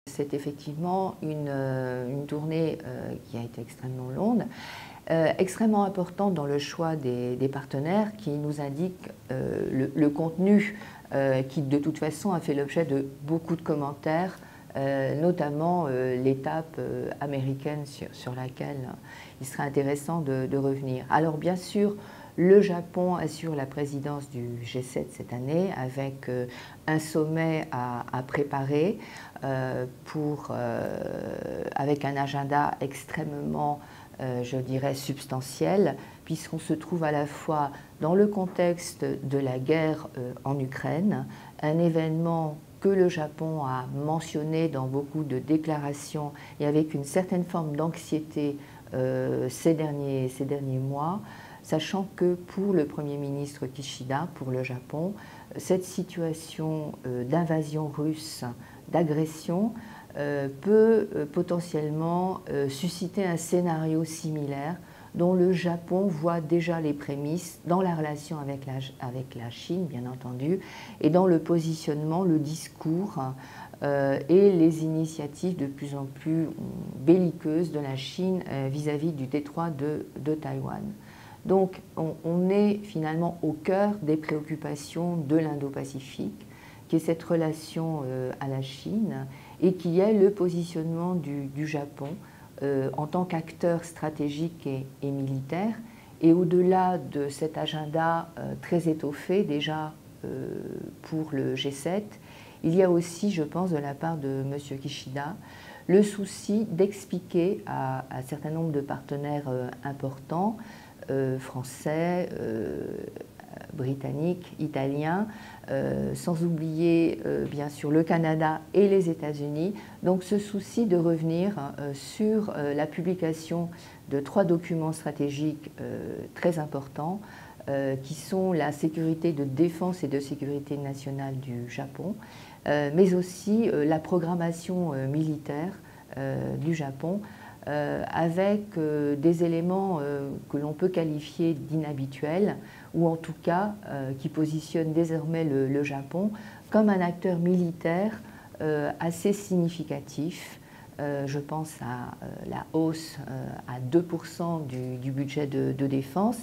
C'est effectivement une tournée qui a été extrêmement longue, extrêmement importante dans le choix des partenaires qui nous indiquent le contenu qui de toute façon a fait l'objet de beaucoup de commentaires, notamment l'étape américaine sur laquelle il serait intéressant de revenir. Alors bien sûr, le Japon assure la présidence du G7 cette année avec un sommet à préparer avec un agenda extrêmement, je dirais, substantiel, puisqu'on se trouve à la fois dans le contexte de la guerre en Ukraine, un événement que le Japon a mentionné dans beaucoup de déclarations et avec une certaine forme d'anxiété ces derniers mois, sachant que pour le Premier ministre Kishida, pour le Japon, cette situation d'invasion russe, d'agression, peut potentiellement susciter un scénario similaire dont le Japon voit déjà les prémices dans la relation avec la Chine, bien entendu, et dans le positionnement, le discours et les initiatives de plus en plus belliqueuses de la Chine vis-à-vis du détroit de Taïwan. Donc on est finalement au cœur des préoccupations de l'Indo-Pacifique, qui est cette relation à la Chine et qui est le positionnement du Japon en tant qu'acteur stratégique et militaire. Et au-delà de cet agenda très étoffé déjà pour le G7, il y a aussi, je pense, de la part de M. Kishida, le souci d'expliquer à un certain nombre de partenaires importants, français, britanniques, italiens, sans oublier bien sûr le Canada et les États-Unis. Donc ce souci de revenir sur la publication de 3 documents stratégiques très importants qui sont la sécurité de défense et de sécurité nationale du Japon, mais aussi la programmation militaire du Japon, avec des éléments que l'on peut qualifier d'inhabituels, ou en tout cas qui positionnent désormais le Japon comme un acteur militaire assez significatif. Je pense à la hausse à 2% du budget de défense,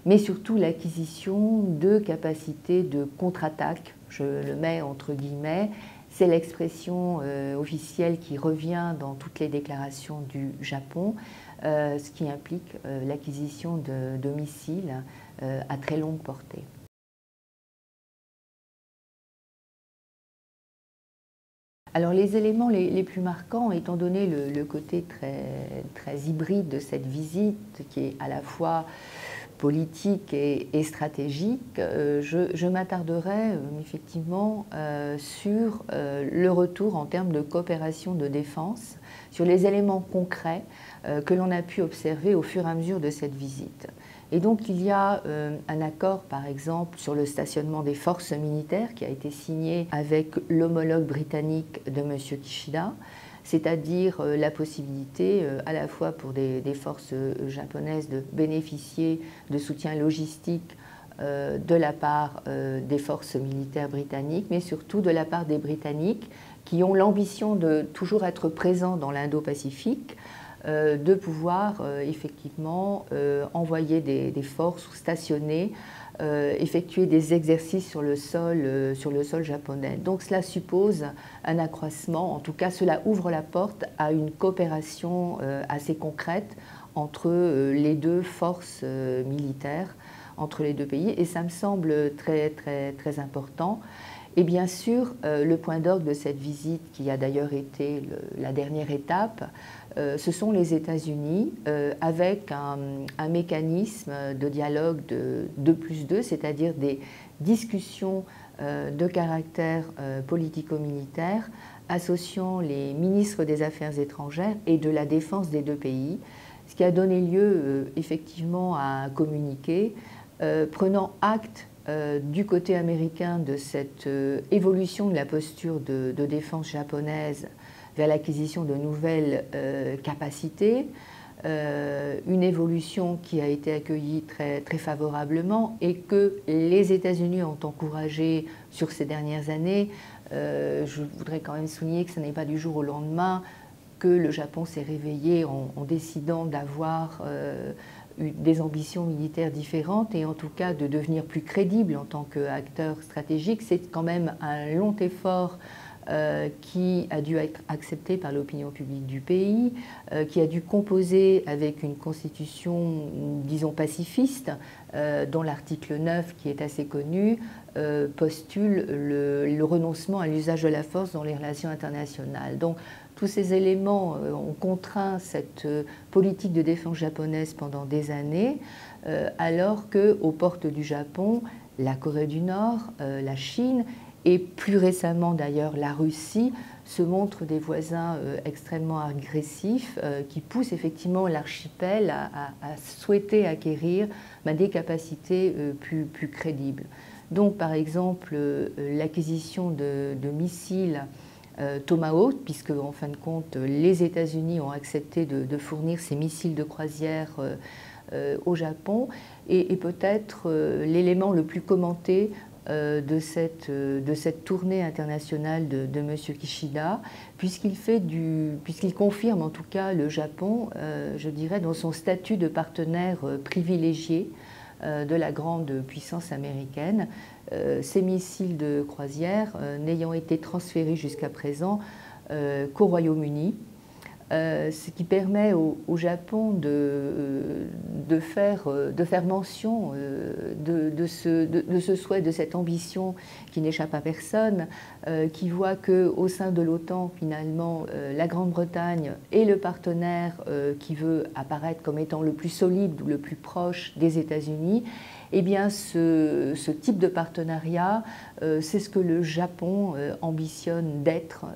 mais surtout l'acquisition de capacités de contre-attaque, je le mets entre guillemets. C'est l'expression officielle qui revient dans toutes les déclarations du Japon, ce qui implique l'acquisition de missiles à très longue portée. Alors les éléments les plus marquants, étant donné le côté très hybride de cette visite, qui est à la fois politique et stratégique, je m'attarderai effectivement sur le retour en termes de coopération de défense, sur les éléments concrets que l'on a pu observer au fur et à mesure de cette visite. Et donc il y a un accord par exemple sur le stationnement des forces militaires qui a été signé avec l'homologue britannique de M. Kishida, c'est-à-dire la possibilité à la fois pour des forces japonaises de bénéficier de soutien logistique de la part des forces militaires britanniques, mais surtout de la part des Britanniques qui ont l'ambition de toujours être présents dans l'Indo-Pacifique, de pouvoir effectivement envoyer des forces ou stationner, effectuer des exercices sur le sol japonais. Donc cela suppose un accroissement, en tout cas cela ouvre la porte à une coopération assez concrète entre les deux forces militaires, entre les deux pays, et ça me semble très important. Et bien sûr, le point d'orgue de cette visite, qui a d'ailleurs été la dernière étape, ce sont les États-Unis, avec un mécanisme de dialogue de 2+2, c'est-à-dire des discussions de caractère politico-militaire associant les ministres des Affaires étrangères et de la défense des deux pays, ce qui a donné lieu effectivement à un communiqué prenant acte du côté américain de cette évolution de la posture de défense japonaise vers l'acquisition de nouvelles capacités, une évolution qui a été accueillie très, très favorablement et que les États-Unis ont encouragé sur ces dernières années. Je voudrais quand même souligner que ce n'est pas du jour au lendemain que le Japon s'est réveillé en décidant d'avoir des ambitions militaires différentes et en tout cas de devenir plus crédible en tant qu'acteur stratégique. C'est quand même un long effort qui a dû être accepté par l'opinion publique du pays, qui a dû composer avec une constitution, disons, pacifiste, dont l'article 9, qui est assez connu, postule le renoncement à l'usage de la force dans les relations internationales. Donc, tous ces éléments ont contraint cette politique de défense japonaise pendant des années, alors qu'aux portes du Japon, la Corée du Nord, la Chine et plus récemment d'ailleurs la Russie se montrent des voisins extrêmement agressifs qui poussent effectivement l'archipel à souhaiter acquérir des capacités plus crédibles. Donc par exemple l'acquisition de missiles Tomahawk, puisque en fin de compte les États-Unis ont accepté de fournir ces missiles de croisière au Japon, et peut-être l'élément le plus commenté de cette tournée internationale de M. Kishida, puisqu'il confirme en tout cas le Japon, je dirais, dans son statut de partenaire privilégié de la grande puissance américaine, ces missiles de croisière n'ayant été transférés jusqu'à présent qu'au Royaume-Uni, ce qui permet au Japon de faire mention de ce souhait, de cette ambition qui n'échappe à personne, qui voit qu'au sein de l'OTAN, finalement, la Grande-Bretagne est le partenaire qui veut apparaître comme étant le plus solide ou le plus proche des États-Unis. Eh bien, ce type de partenariat, c'est ce que le Japon ambitionne d'être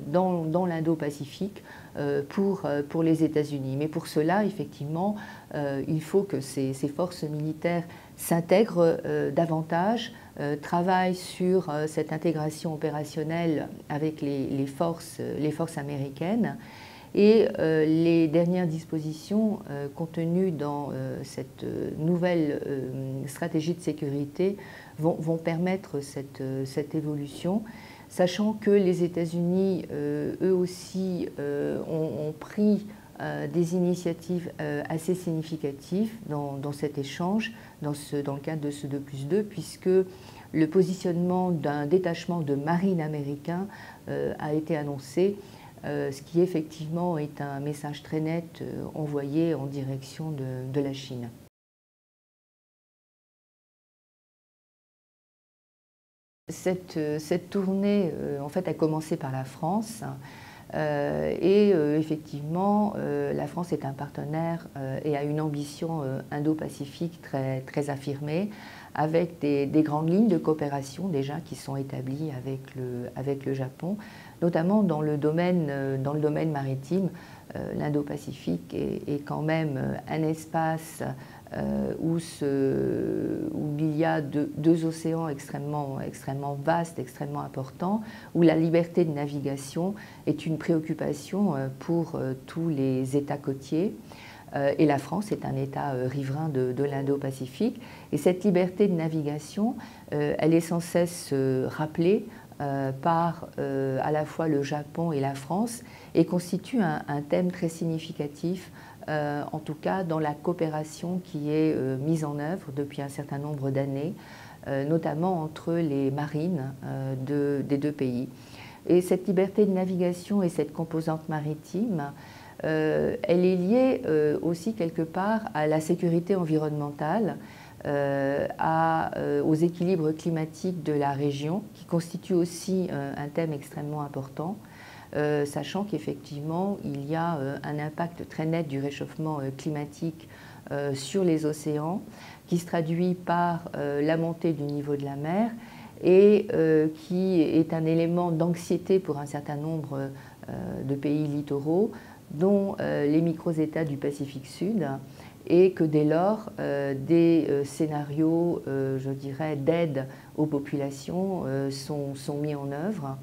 dans l'Indo-Pacifique pour les États-Unis. Mais pour cela, effectivement, il faut que ces forces militaires s'intègrent davantage, travaillent sur cette intégration opérationnelle avec les forces américaines. Et les dernières dispositions contenues dans cette nouvelle stratégie de sécurité vont permettre cette évolution, sachant que les États-Unis, eux aussi, ont pris des initiatives assez significatives dans cet échange, dans le cadre de ce 2+2, puisque le positionnement d'un détachement de marine américain a été annoncé, ce qui effectivement est un message très net envoyé en direction de la Chine. Cette tournée, en fait, a commencé par la France. Effectivement, la France est un partenaire et a une ambition indo-pacifique très, très affirmée, avec des grandes lignes de coopération déjà qui sont établies avec le Japon, notamment dans le domaine maritime. L'Indo-Pacifique est quand même un espace où il y a deux océans extrêmement vastes, extrêmement importants, où la liberté de navigation est une préoccupation pour tous les États côtiers. Et la France est un État riverain de l'Indo-Pacifique. Et cette liberté de navigation, elle est sans cesse rappelée par à la fois le Japon et la France, et constitue un thème très significatif, en tout cas dans la coopération qui est mise en œuvre depuis un certain nombre d'années, notamment entre les marines des deux pays. Et cette liberté de navigation et cette composante maritime, elle est liée aussi quelque part à la sécurité environnementale, aux équilibres climatiques de la région, qui constitue aussi un thème extrêmement important, sachant qu'effectivement, il y a un impact très net du réchauffement climatique sur les océans, qui se traduit par la montée du niveau de la mer et qui est un élément d'anxiété pour un certain nombre de pays littoraux, dont les micro-États du Pacifique Sud, et que dès lors, des scénarios, je dirais, d'aide aux populations sont mis en œuvre.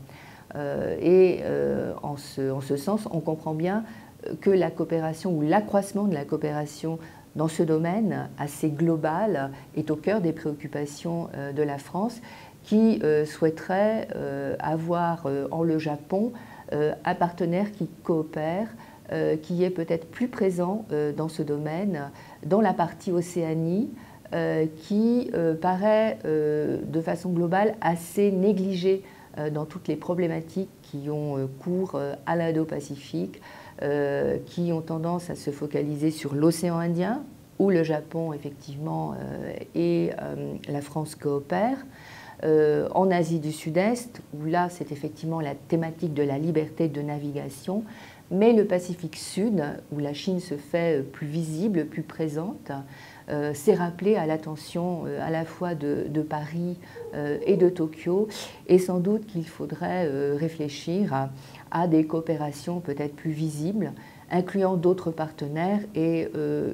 En ce sens, on comprend bien que la coopération ou l'accroissement de la coopération dans ce domaine assez global est au cœur des préoccupations de la France, qui souhaiterait avoir en le Japon un partenaire qui coopère, qui est peut-être plus présent dans ce domaine, dans la partie Océanie, qui paraît de façon globale assez négligée dans toutes les problématiques qui ont cours à l'Indo-Pacifique, qui ont tendance à se focaliser sur l'océan Indien, où le Japon, effectivement, et la France coopèrent. En Asie du Sud-Est, où là, c'est effectivement la thématique de la liberté de navigation, mais le Pacifique Sud, où la Chine se fait plus visible, plus présente, s'est rappelé à l'attention à la fois de Paris et de Tokyo, et sans doute qu'il faudrait réfléchir à des coopérations peut-être plus visibles, incluant d'autres partenaires, et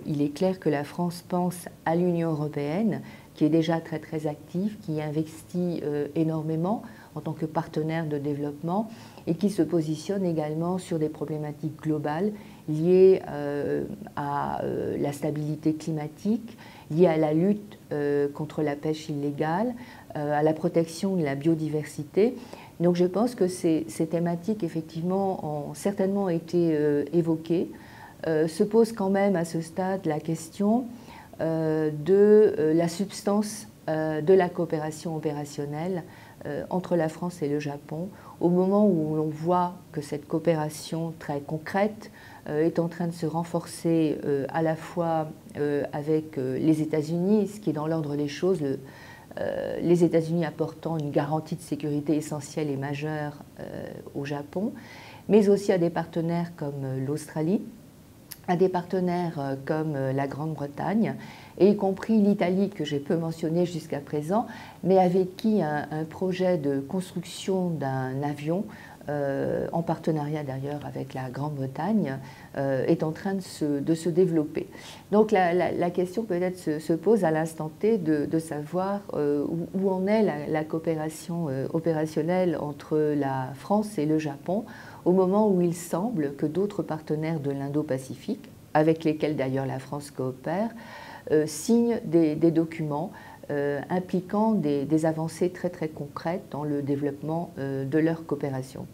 il est clair que la France pense à l'Union européenne, qui est déjà très très active, qui investit énormément en tant que partenaire de développement et qui se positionne également sur des problématiques globales liées à la stabilité climatique, liées à la lutte contre la pêche illégale, à la protection de la biodiversité. Donc je pense que ces thématiques, effectivement, ont certainement été évoquées. Se pose quand même à ce stade la question de la substance de la coopération opérationnelle entre la France et le Japon, au moment où l'on voit que cette coopération très concrète est en train de se renforcer à la fois avec les États-Unis, ce qui est dans l'ordre des choses, les États-Unis apportant une garantie de sécurité essentielle et majeure au Japon, mais aussi à des partenaires comme l'Australie, à des partenaires comme la Grande-Bretagne, et y compris l'Italie que j'ai peu mentionné jusqu'à présent, mais avec qui un projet de construction d'un avion, en partenariat d'ailleurs avec la Grande-Bretagne, est en train de se développer. Donc la question peut-être se pose à l'instant T de savoir où en est la coopération opérationnelle entre la France et le Japon, au moment où il semble que d'autres partenaires de l'Indo-Pacifique, avec lesquels d'ailleurs la France coopère, signent des documents impliquant des avancées très très concrètes dans le développement de leur coopération.